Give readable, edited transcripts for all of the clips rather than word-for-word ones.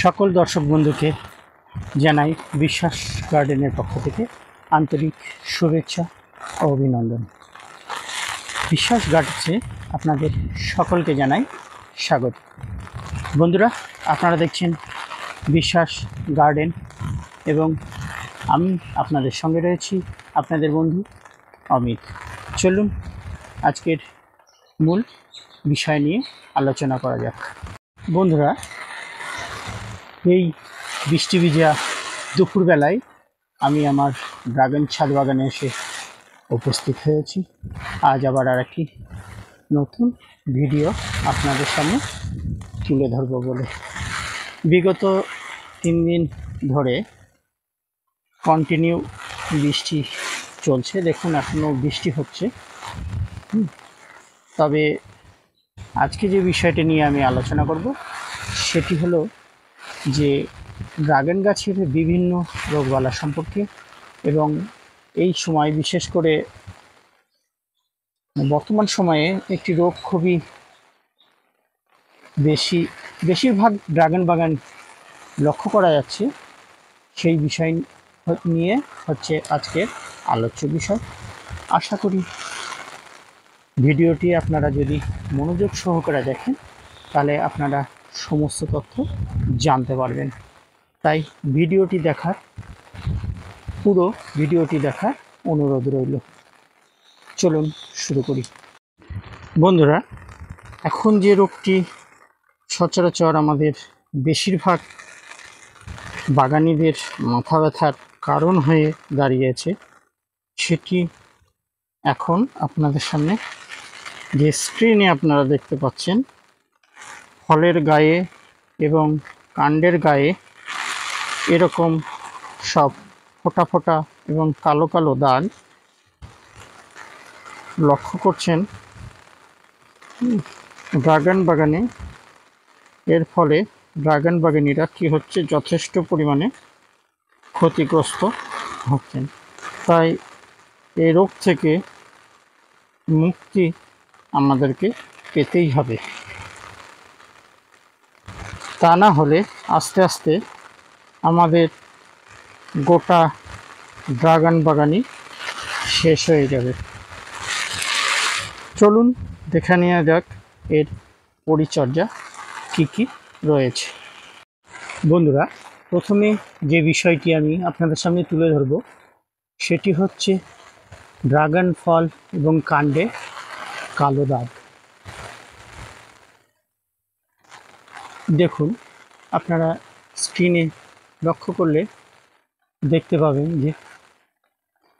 সকল দর্শক বন্ধুকে জানাই বিশ্বাস গার্ডেনের পক্ষ থেকে আন্তরিক শুভেচ্ছা ও অভিনন্দন। বিশ্বাস গার্ডেনে আপনাদের সকলকে জানাই স্বাগত। বন্ধুরা, আপনারা দেখছেন বিশ্বাস গার্ডেন এবং আমি আপনাদের সঙ্গে রয়েছি আপনাদের বন্ধু অমিত। চলুন আজকের মূল বিষয় নিয়ে আলোচনা করা যাক। বন্ধুরা, এই বৃষ্টি ভিজা দুপুরবেলায় আমি আমার ড্রাগন ছাদ বাগানে এসে উপস্থিত হয়েছি। আজ আবার আরেকটি নতুন ভিডিও আপনাদের সামনে তুলে ধরব বলে। বিগত 3 দিন ধরে কন্টিনিউ বৃষ্টি চলছে। দেখুন, এখনও বৃষ্টি হচ্ছে। তবে আজকে যে বিষয়টি নিয়ে আমি আলোচনা করব সেটি হলো যে ড্রাগন গাছের বিভিন্ন রোগবালা সম্পর্কে, এবং এই সময় বিশেষ করে বর্তমান সময়ে একটি রোগ খুবই বেশিরভাগ ড্রাগন বাগান লক্ষ্য করা যাচ্ছে। সেই বিষয় নিয়ে হচ্ছে আজকের আলোচ্য বিষয়। আশা করি ভিডিওটি আপনারা যদি মনোযোগ সহকারে দেখেন তাহলে আপনারা সমস্ত তথ্য জানতে পারবেন। তাই পুরো ভিডিওটি দেখার অনুরোধ রইল। চলুন শুরু করি। বন্ধুরা, এখন যে রোগটি সচরাচর আমাদের বেশিরভাগ বাগানীদের মাথা ব্যথার কারণ হয়ে দাঁড়িয়েছে, সেটি এখন আপনাদের সামনে যে স্ক্রিনে আপনারা দেখতে পাচ্ছেন, ফলের গায়ে এবং কাণ্ডের গায়ে এরকম সব ফোঁটা ফোঁটা এবং কালো কালো দাগ লক্ষ্য করছেন ড্রাগন বাগানে। এর ফলে ড্রাগন বাগানিরা কি হচ্ছে, যথেষ্ট পরিমাণে ক্ষতিগ্রস্ত হচ্ছেন। তাই এই রোগ থেকে মুক্তি আমাদেরকে পেতেই হবে। তা না হলে আস্তে আস্তে আমাদের গোটা ড্রাগন বাগানই শেষ হয়ে যাবে। চলুন দেখে নেওয়া যাক এর পরিচর্যা কি কি রয়েছে। বন্ধুরা, প্রথমে যে বিষয়টি আমি আপনাদের সামনে তুলে ধরব সেটি হচ্ছে ড্রাগন ফল এবং কাণ্ডে কালো দাগ। দেখুন, আপনারা স্ক্রিনে লক্ষ্য করলে দেখতে পাবেন যে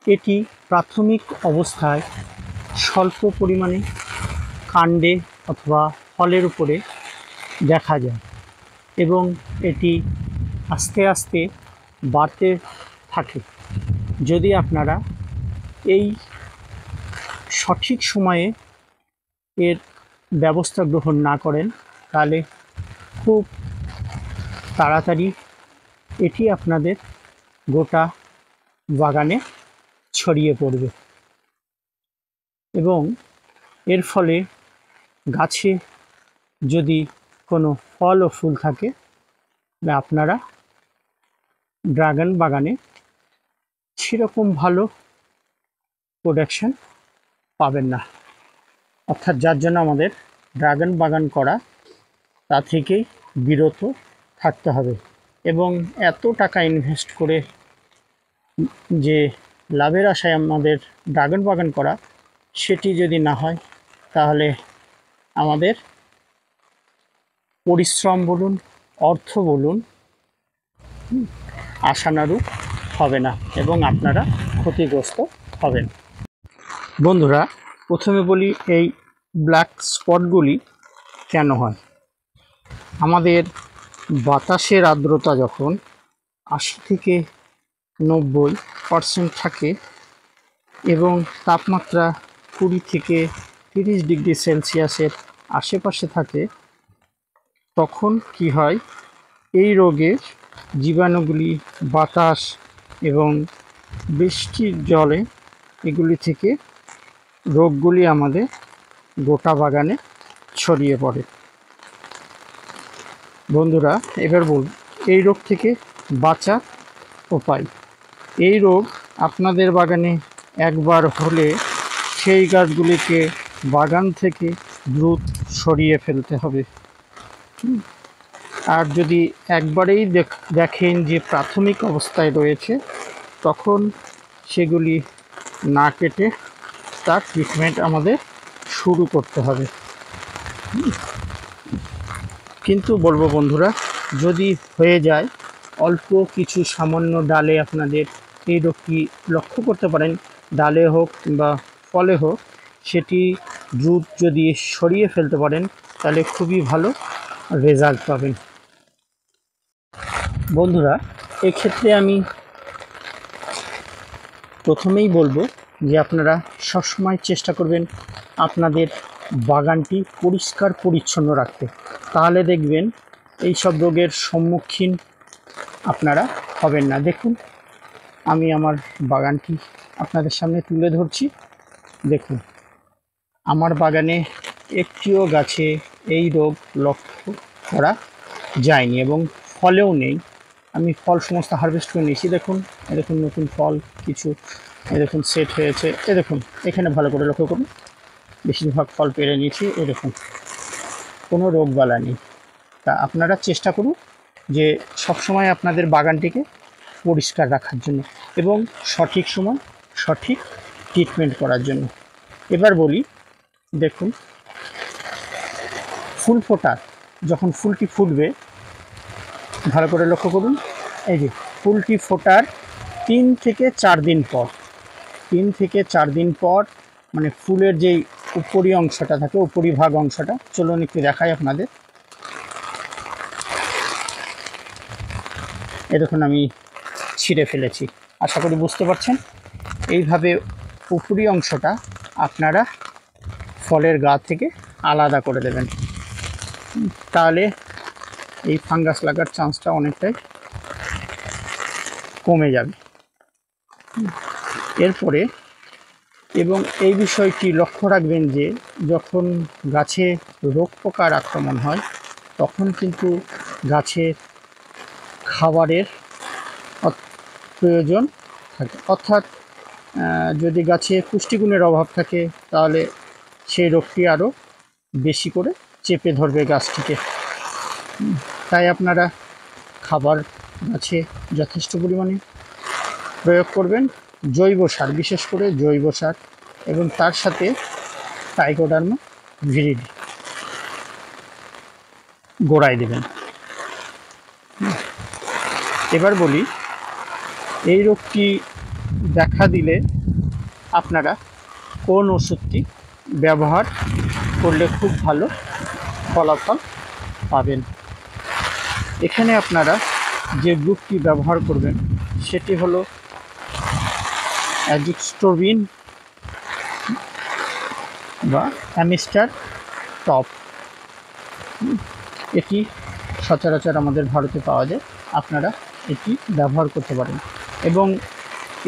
এটি প্রাথমিক অবস্থায় স্বল্প পরিমাণে কাণ্ডে অথবা ফলের উপরে দেখা যায় এবং এটি আস্তে আস্তে বাড়তে থাকে। যদি আপনারা এই সঠিক সময়ে এর ব্যবস্থা গ্রহণ না করেন তাহলে খুব তাড়াতাড়ি এটি আপনাদের গোটা বাগানে ছড়িয়ে পড়বে এবং এর ফলে গাছে যদি কোনো ফল ও ফুল থাকে আপনারা ড্রাগন বাগানে সেরকম ভালো প্রোডাকশন পাবেন না। অর্থাৎ যার জন্য আমাদের ড্রাগন বাগান করা তা থেকেই বিরত থাকতে হবে এবং এত টাকা ইনভেস্ট করে যে লাভের আশায় আমাদের ড্রাগন বাগান করা, সেটি যদি না হয় তাহলে আমাদের পরিশ্রম বলুন, অর্থ বলুন, আশানুরূপ হবে না এবং আপনারা ক্ষতিগ্রস্ত হবেন। বন্ধুরা, প্রথমে বলি এই ব্ল্যাক স্পটগুলি কেন হয়। আমাদের বাতাসের আর্দ্রতা যখন 80 থেকে 90% থাকে এবং তাপমাত্রা 20 থেকে 30 ডিগ্রি সেলসিয়াসের আশেপাশে থাকে, তখন কি হয়, এই রোগের জীবাণুগুলি বাতাস এবং বৃষ্টির জলে এগুলি থেকে রোগগুলি আমাদের গোটা বাগানে ছড়িয়ে পড়ে। বন্ধুরা, এবার এই রোগ থেকে বাঁচার উপায়। এই রোগ আপনাদের বাগানে একবার হলে সেই গাছগুলিকে বাগান থেকে দ্রুত সরিয়ে ফেলতে হবে। আর যদি একবারেই দেখেন যে প্রাথমিক অবস্থায় রয়েছে, তখন সেগুলি না কেটে তার ট্রিটমেন্ট আমাদের শুরু করতে হবে। কিন্তু বলবো বন্ধুরা, যদি হয়ে যায় অল্প কিছু সামান্য ডালে আপনাদের এই রোগটি লক্ষ্য করতে পারেন, ডালে হোক কিংবা ফলে হোক, সেটি দ্রুত যদি সরিয়ে ফেলতে পারেন তাহলে খুবই ভালো রেজাল্ট পাবেন। বন্ধুরা, এক্ষেত্রে আমি প্রথমেই বলবো যে আপনারা সবসময় চেষ্টা করবেন আপনাদের বাগানটি পরিষ্কার পরিচ্ছন্ন রাখতে। তাহলে দেখবেন এই সব রোগের সম্মুখীন আপনারা হবেন না। দেখুন, আমি আমার বাগানটি আপনাদের সামনে তুলে ধরছি। দেখুন, আমার বাগানে একটিও গাছে এই রোগ লক্ষ্য করা যায়নি এবং ফলেও নেই। আমি ফল সমস্ত হারভেস্ট করে নিয়েছি। দেখুন, দেখুন নতুন ফল কিছু দেখুন সেট হয়েছে। দেখুন, এখানে ভালো করে লক্ষ্য করুন, বেশিরভাগ ফল পেরে নিয়েছি। দেখুন, কোনো রোগ বালা নেই। তা আপনারা চেষ্টা করুন যে সবসময় আপনাদের বাগানটিকে পরিষ্কার রাখার জন্য এবং সঠিক সময় সঠিক ট্রিটমেন্ট করার জন্য। এবার বলি, দেখুন, ফুল ফোটার যখন ফুলটি ফুটবে, ভালো করে লক্ষ্য করুন, এই যে ফুলটি ফোটার 3 থেকে 4 দিন পর, 3 থেকে 4 দিন পর মানে ফুলের যেই উপরি অংশটা থাকে, উপরিভাগ অংশটা, চলুন একটু দেখাই আপনাদের। দেখুন, আমি ছিঁড়ে ফেলেছি, আশা করি বুঝতে পারছেন। এইভাবে উপরি অংশটা আপনারা ফলের গা থেকে আলাদা করে দেবেন, তাহলে এই ফাঙ্গাস লাগার চান্সটা অনেকটাই কমে যাবে। এরপরে এবং এই বিষয়টি লক্ষ্য রাখবেন যে যখন গাছে রোগ পোকার আক্রমণ হয়, তখন কিন্তু গাছের খাবারের প্রয়োজন থাকে। অর্থাৎ যদি গাছে পুষ্টিগুণের অভাব থাকে, তাহলে সেই রোগটি আরও বেশি করে চেপে ধরবে গাছটিকে। তাই আপনারা খাবার গাছে যথেষ্ট পরিমাণে প্রয়োগ করবেন, জৈব সার, বিশেষ করে জৈব সার, এবং তার সাথে ট্রাইকোডার্মা ভিরিডি গোড়ায় দেবেন। এবার বলি, এই রোগটি দেখা দিলে আপনারা কোন ওষুধটি ব্যবহার করলে খুব ভালো ফলাফল পাবেন। এখানে আপনারা যে গ্রুপটি ব্যবহার করবেন সেটি হলো অ্যাজিথ্রোবিন বা অ্যামিস্টার টপ। এটি সচরাচর আমাদের ভারতে পাওয়া যায়, আপনারা এটি ব্যবহার করতে পারেন। এবং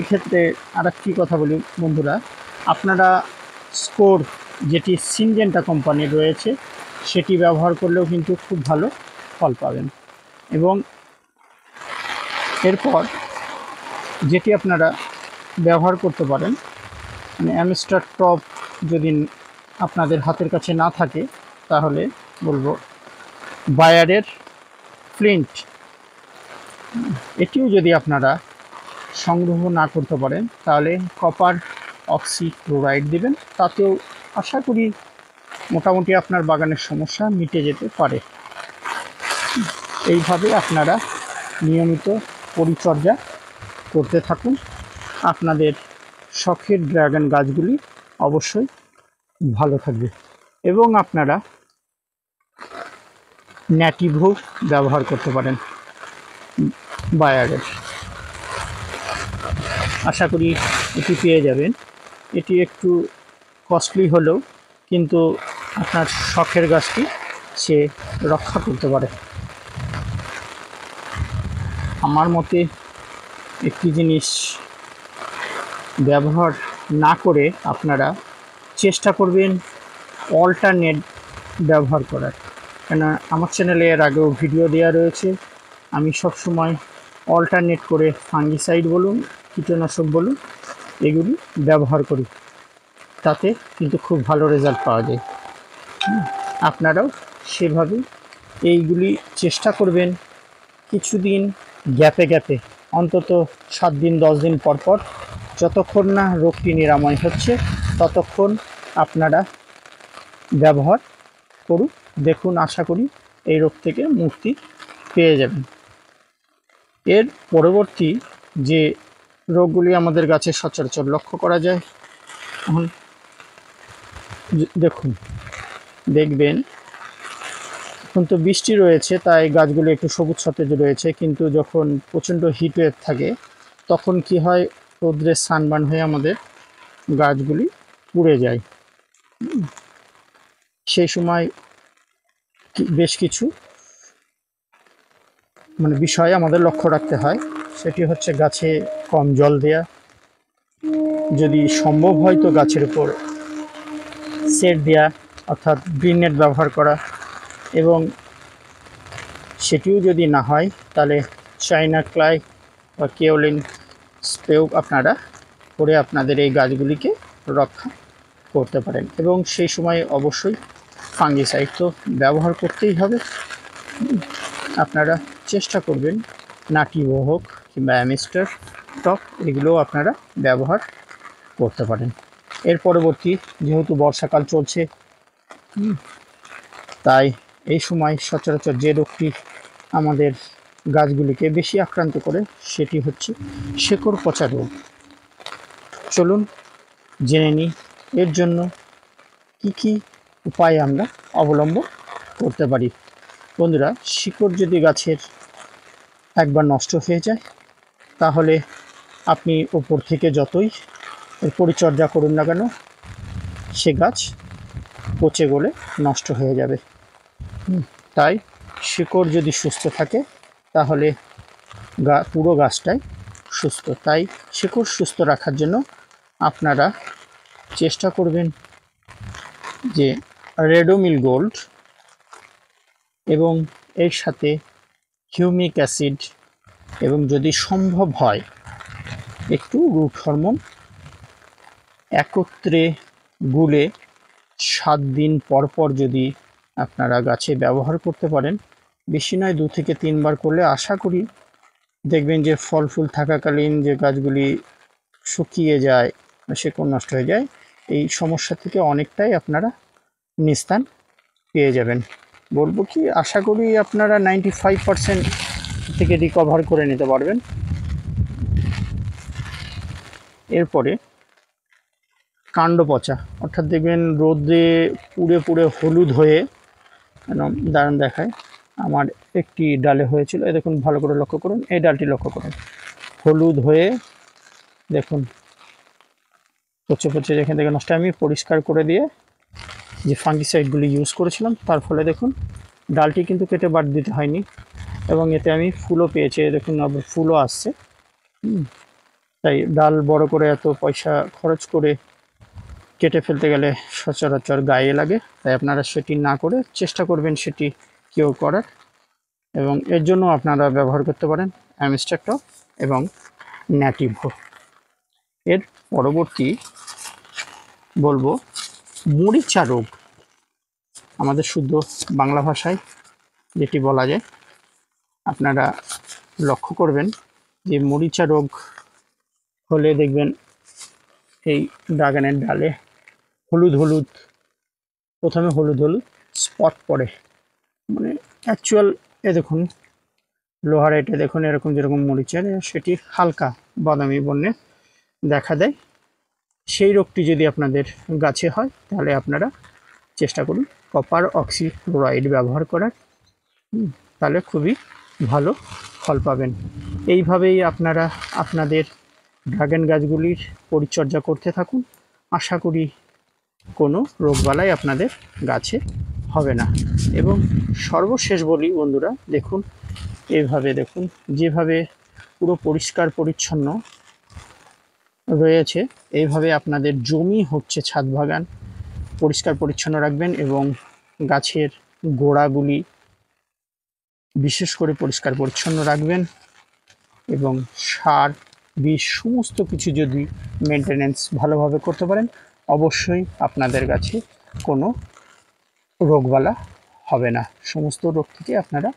এক্ষেত্রে আর একটি কথা বলি বন্ধুরা, আপনারা স্কোর, যেটি সিনজেন্টা কোম্পানির রয়েছে, সেটি ব্যবহার করলেও কিন্তু খুব ভালো ফল পাবেন। এবং এরপর যেটি আপনারা ব্যবহার করতে পারেন, মানে অ্যামিস্টার টপ যদি আপনাদের হাতের কাছে না থাকে, তাহলে বলবো বায়ারের ফ্লিন্ট, এটিও যদি আপনারা সংগ্রহ না করতে পারেন, তাহলে কপার অক্সি ক্লোরাইড দেবেন। তাতেও আশা করি মোটামুটি আপনার বাগানের সমস্যা মিটে যেতে পারে। এইভাবে আপনারা নিয়মিত পরিচর্যা করতে থাকুন, আপনাদের শখের ড্রাগন গাছগুলি অবশ্যই ভালো থাকবে। এবং আপনারা ন্যাটিভো ব্যবহার করতে পারেন বায়ারের, আশা করি এটি পেয়ে যাবেন। এটি একটু কস্টলি হলেও কিন্তু আপনার শখের গাছটি সে রক্ষা করতে পারে। আমার মতে একটি জিনিস ব্যবহার না করে আপনারা চেষ্টা করবেন অল্টারনেট ব্যবহার করার, কেন আমার চ্যানেলে এর আগেও ভিডিও দেওয়া রয়েছে। আমি সব সময় অল্টারনেট করে ফাঙ্গিসাইড বলুন, কীটনাশক বলুন, এগুলি ব্যবহার করি। তাতে কিন্তু খুব ভালো রেজাল্ট পাওয়া যায়। আপনারাও সেভাবে এইগুলি চেষ্টা করবেন। কিছুদিন গ্যাপে গ্যাপে, অন্তত 7 দিন 10 দিন পর পর, যতক্ষণ না রোগটি নিরাময় হচ্ছে ততক্ষণ আপনারা ব্যবহার করুন। দেখুন, আশা করি এই রোগ থেকে মুক্তি পেয়ে যাবেন। এর পরবর্তী যে রোগগুলি আমাদের গাছে সচরাচর লক্ষ্য করা যায়, এখন দেখবেন এখন তো বৃষ্টি রয়েছে, তাই গাছগুলি একটু সবুজ সতেজ রয়েছে, কিন্তু যখন প্রচণ্ড হিট ওয়েভ থাকে তখন কি হয়, রৌদ্রের সানবার্ন হয়ে আমাদের গাছগুলি পুড়ে যায়। সেই সময় বেশ কিছু বিষয় আমাদের লক্ষ্য রাখতে হয়। সেটি হচ্ছে গাছে কম জল দেয়া, যদি সম্ভব হয় তো গাছের উপর সেট দেয়া, অর্থাৎ গ্রিন নেট ব্যবহার করা, এবং সেটিও যদি না হয় তাহলে চাইনা ক্লাই বা কেওলিন স্প্রেও আপনারা করে আপনাদের এই গাছগুলিকে রক্ষা করতে পারেন। এবং সেই সময় অবশ্যই ফাঙ্গিসাইড তো ব্যবহার করতেই হবে। আপনারা চেষ্টা করবেন নাটিভো হোক কিংবা অ্যামিস্টার টপ, এগুলোও আপনারা ব্যবহার করতে পারেন। এর পরবর্তী, যেহেতু বর্ষাকাল চলছে, তাই এই সময় সচরাচর যে রোগটি আমাদের গাছগুলিকে বেশি আক্রান্ত করে সেটি হচ্ছে শেকড় পচা রোগ। চলুন জেনে নিই এর জন্য কি কি উপায় আমরা অবলম্বন করতে পারি। বন্ধুরা, শিকড় যদি গাছের একবার নষ্ট হয়ে যায় তাহলে আপনি ওপর থেকে যতই পরিচর্যা করুন না কেন, সে গাছ পচে গলে নষ্ট হয়ে যাবে। তাই শিকড় যদি সুস্থ থাকে তাহলে পুরো গাছটাই সুস্থ। তাই শিকড় সুস্থ রাখার জন্য আপনারা চেষ্টা করবেন যে রেডোমিল গোল্ড এবং এর সাথে হিউমিক অ্যাসিড, এবং যদি সম্ভব হয় একটু রুট হরমোন একত্রে গুলে 7 দিন পর পর যদি আপনারা গাছে ব্যবহার করতে পারেন, বেশি নয় 2 থেকে 3 বার করলে আশা করি দেখবেন যে ফল ফুল থাকাকালীন যে গাছগুলি শুকিয়ে যায়, শেকড় নষ্ট হয়ে যায়, এই সমস্যা থেকে অনেকটাই আপনারা নিস্তার পেয়ে যাবেন। বলবো কি, আশা করি আপনারা 95% থেকে রিকভার করে নিতে পারবেন। এরপরে কাণ্ড পচা, অর্থাৎ দেখবেন রোদে পুড়ে পুড়ে হলুদ হয়ে, দাঁড়ান দেখায়, আমার একটি ডালে হয়েছিল, এই দেখুন, ভালো করে লক্ষ্য করুন, এই ডালটি লক্ষ্য করুন, হলুদ হয়ে দেখুন পচে পচে যেখান থেকে নষ্ট। আমি পরিষ্কার করে দিয়ে যে ফাঙ্গিসাইডগুলি ইউজ করেছিলাম, তার ফলে দেখুন ডালটি কিন্তু কেটে বাদ দিতে হয়নি, এবং এতে আমি ফুলও পেয়েছি, দেখুন আবার ফুলও আসছে। তাই ডাল বড় করে এত পয়সা খরচ করে কেটে ফেলতে গেলে সচরাচর গায়ে লাগে, তাই আপনারা সেটি না করে চেষ্টা করবেন সেটি কিওর করার, এবং এর জন্য আপনারা ব্যবহার করতে পারেন অ্যামিস্টার টপ এবং নাটিভো। এর পরবর্তী বলবো মরিচা রোগ, আমাদের শুদ্ধ বাংলা ভাষায় যেটি বলা যায়, আপনারা লক্ষ্য করবেন যে মরিচা রোগ হলে দেখবেন এই ড্রাগনের ডালে হলুদ হলুদ, প্রথমে হলুদ হলুদ স্পট পড়ে, অ্যাকচুয়াল এ দেখুন লোহার এটা দেখুন এরকম যেরকম মরিচের, সেটি হালকা বাদামি বর্ণে দেখা দেয়। সেই রোগটি যদি আপনাদের গাছে হয় তাহলে আপনারা চেষ্টা করুন কপার অক্সিক্লোরাইড ব্যবহার করার, তাহলে খুবই ভালো ফল পাবেন। এইভাবেই আপনারা আপনাদের ড্রাগন গাছগুলির পরিচর্যা করতে থাকুন, আশা করি কোনো রোগবালাই আপনাদের গাছে হবে না। এবং সর্বশেষ বলি বন্ধুরা, দেখুন এইভাবে দেখুন যেভাবে পুরো পরিষ্কার পরিচ্ছন্ন রয়েছে, এইভাবে আপনাদের জমি হচ্ছে ছাদ বাগান পরিষ্কার পরিচ্ছন্ন রাখবেন, এবং গাছের গোড়াগুলি বিশেষ করে পরিষ্কার পরিচ্ছন্ন রাখবেন এবং সার বিষ সমস্ত কিছু যদি মেনটেনেন্স ভালোভাবে করতে পারেন, অবশ্যই আপনাদের কাছে কোনো রোগবালা হবে না, সমস্ত রোগ থেকে আপনারা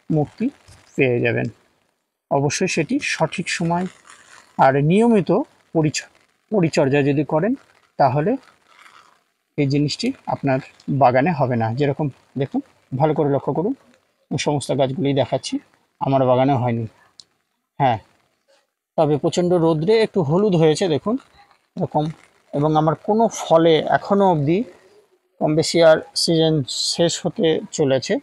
মুক্তি পেয়ে যাবেন। অবশ্যই সেটি সঠিক সময় আর নিয়মিত পরিচর্যা যদি করেন তাহলে এই জিনিসটি আপনার বাগানে হবে না। যেরকম দেখুন, ভালো করে লক্ষ্য করুন, সমস্ত গাছগুলি দেখাচ্ছি, আমার বাগানে হয়নি। হ্যাঁ, তবে প্রচণ্ড রোদ্রে একটু হলুদ হয়েছে দেখুন এরকম, এবং আমার কোনো ফলে এখনও অবধি, কম বেশি আর সিজন শেষ হতে চলেছে,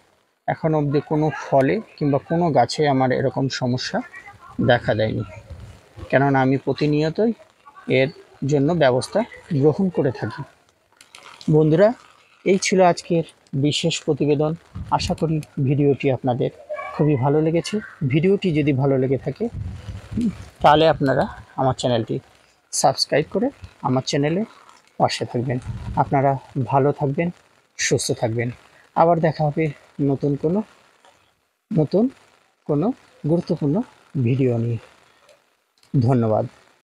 এখনও অবধি কোনো ফলে কিংবা কোনো গাছে আমার এরকম সমস্যা দেখা দেয়নি, কেননা আমি প্রতিনিয়তই এর জন্য ব্যবস্থা গ্রহণ করে থাকি। বন্ধুরা, এই ছিল আজকের বিশেষ প্রতিবেদন। আশা করি ভিডিওটি আপনাদের খুবই ভালো লেগেছে। ভিডিওটি যদি ভালো লেগে থাকে তাহলে আপনারা আমার চ্যানেলটি সাবস্ক্রাইব করে আমার চ্যানেলে পাশে থাকবেন। আপনারা ভালো থাকবেন, সুস্থ থাকবেন। আবার দেখা হবে নতুন কোনো গুরুত্বপূর্ণ ভিডিও নিয়ে। ধন্যবাদ।